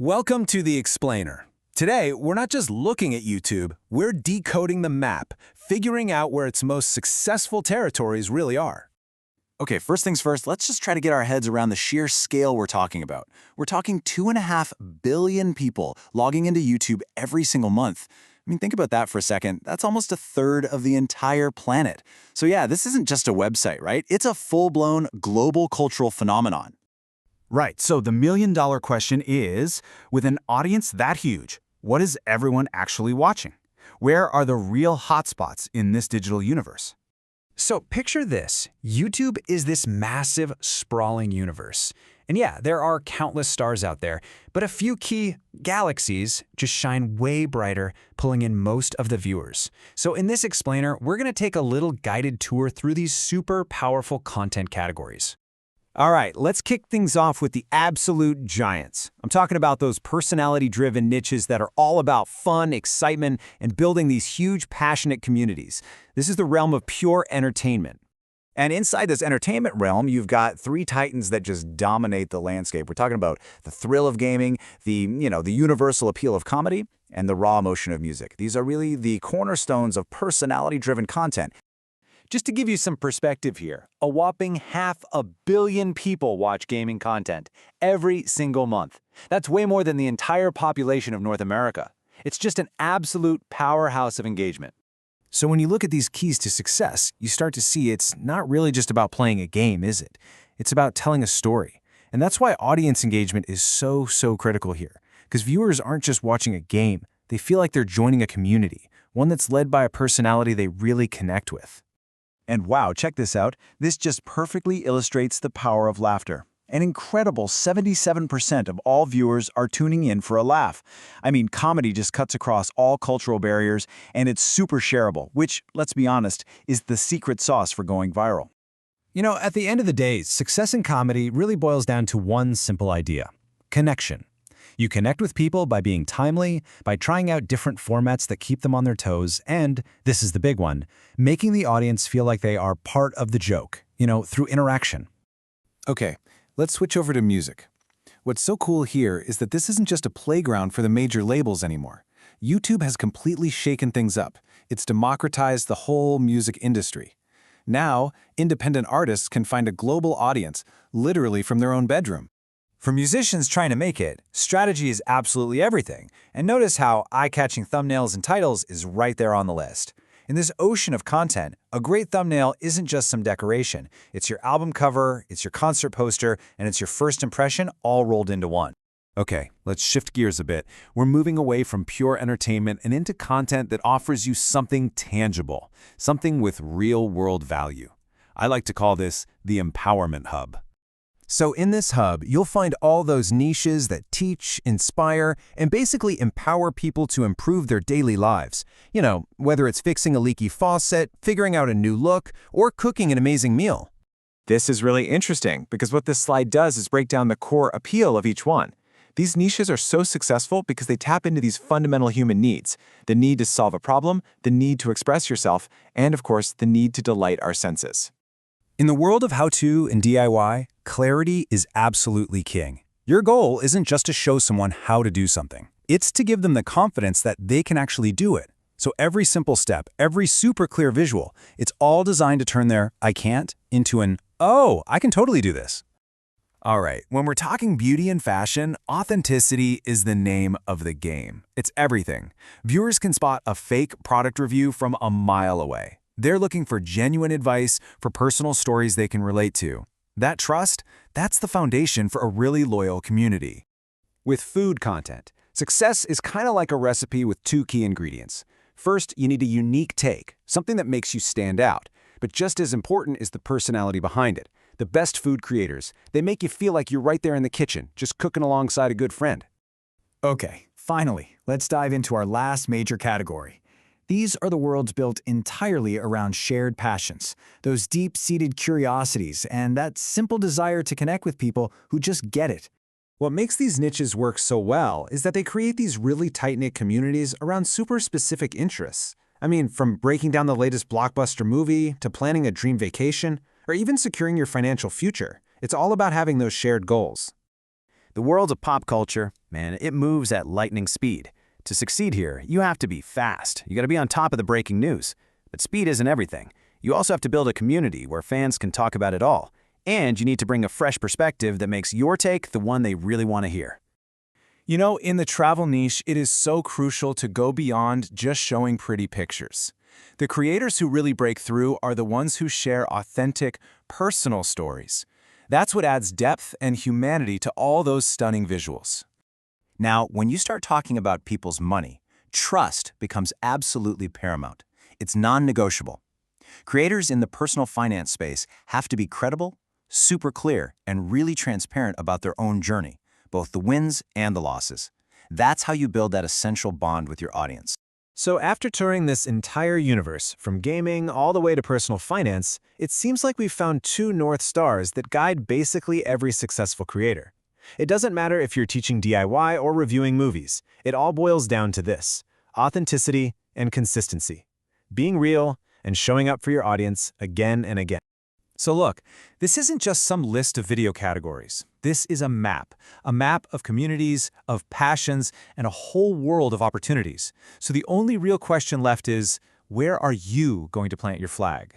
Welcome to The Explainer. Today, we're not just looking at YouTube, we're decoding the map, figuring out where its most successful territories really are. Okay, first things first, let's just try to get our heads around the sheer scale we're talking about. We're talking 2.5 billion people logging into YouTube every single month. I mean, think about that for a second. That's almost a third of the entire planet. So yeah, this isn't just a website, right? It's a full-blown global cultural phenomenon. Right, so the million-dollar question is, with an audience that huge, what is everyone actually watching? Where are the real hotspots in this digital universe? So picture this. YouTube is this massive, sprawling universe. And yeah, there are countless stars out there, but a few key galaxies just shine way brighter, pulling in most of the viewers. So in this explainer, we're going to take a little guided tour through these super powerful content categories. All right, let's kick things off with the absolute giants. I'm talking about those personality-driven niches that are all about fun, excitement, and building these huge, passionate communities. This is the realm of pure entertainment. And inside this entertainment realm, you've got three titans that just dominate the landscape. We're talking about the thrill of gaming, the universal appeal of comedy, and the raw emotion of music. These are really the cornerstones of personality-driven content. Just to give you some perspective here, a whopping 500 million people watch gaming content every single month. That's way more than the entire population of North America. It's just an absolute powerhouse of engagement. So when you look at these keys to success, you start to see it's not really just about playing a game, is it? It's about telling a story. And that's why audience engagement is so critical here. Because viewers aren't just watching a game, they feel like they're joining a community, one that's led by a personality they really connect with. And wow, check this out. This just perfectly illustrates the power of laughter. An incredible 77% of all viewers are tuning in for a laugh. I mean, comedy just cuts across all cultural barriers, and it's super shareable, which, let's be honest, is the secret sauce for going viral. You know, at the end of the day, success in comedy really boils down to one simple idea: connection. You connect with people by being timely, by trying out different formats that keep them on their toes, and, this is the big one, making the audience feel like they are part of the joke, through interaction. Okay, let's switch over to music. What's so cool here is that this isn't just a playground for the major labels anymore. YouTube has completely shaken things up. It's democratized the whole music industry. Now, independent artists can find a global audience, literally from their own bedroom. For musicians trying to make it, strategy is absolutely everything. And notice how eye-catching thumbnails and titles is right there on the list. In this ocean of content, a great thumbnail isn't just some decoration. It's your album cover, it's your concert poster, and it's your first impression all rolled into one. Okay, let's shift gears a bit. We're moving away from pure entertainment and into content that offers you something tangible, something with real-world value. I like to call this the empowerment hub. So in this hub, you'll find all those niches that teach, inspire, and basically empower people to improve their daily lives. Whether it's fixing a leaky faucet, figuring out a new look, or cooking an amazing meal. This is really interesting because what this slide does is break down the core appeal of each one. These niches are so successful because they tap into these fundamental human needs: the need to solve a problem, the need to express yourself, and of course, the need to delight our senses. In the world of how-to and DIY, clarity is absolutely king. Your goal isn't just to show someone how to do something. It's to give them the confidence that they can actually do it. So every simple step, every super clear visual, it's all designed to turn their "I can't" into an "Oh, I can totally do this." All right, when we're talking beauty and fashion, authenticity is the name of the game. It's everything. Viewers can spot a fake product review from a mile away. They're looking for genuine advice, for personal stories they can relate to. That trust, that's the foundation for a really loyal community. With food content, success is kind of like a recipe with two key ingredients. First, you need a unique take, something that makes you stand out. But just as important is the personality behind it. The best food creators, they make you feel like you're right there in the kitchen, just cooking alongside a good friend. Okay, finally, let's dive into our last major category. These are the worlds built entirely around shared passions, those deep-seated curiosities, and that simple desire to connect with people who just get it. What makes these niches work so well is that they create these really tight-knit communities around super specific interests. I mean, from breaking down the latest blockbuster movie to planning a dream vacation, or even securing your financial future, it's all about having those shared goals. The world of pop culture, man, it moves at lightning speed. To succeed here, you have to be fast. You gotta be on top of the breaking news. But speed isn't everything. You also have to build a community where fans can talk about it all. And you need to bring a fresh perspective that makes your take the one they really want to hear. You know, in the travel niche, it is so crucial to go beyond just showing pretty pictures. The creators who really break through are the ones who share authentic, personal stories. That's what adds depth and humanity to all those stunning visuals. Now, when you start talking about people's money, trust becomes absolutely paramount. It's non-negotiable. Creators in the personal finance space have to be credible, super clear, and really transparent about their own journey, both the wins and the losses. That's how you build that essential bond with your audience. So after touring this entire universe, from gaming all the way to personal finance, it seems like we've found two North Stars that guide basically every successful creator. It doesn't matter if you're teaching DIY or reviewing movies. It all boils down to this: authenticity and consistency. Being real and showing up for your audience again and again. So look, this isn't just some list of video categories. This is a map of communities, of passions, and a whole world of opportunities. So the only real question left is, where are you going to plant your flag?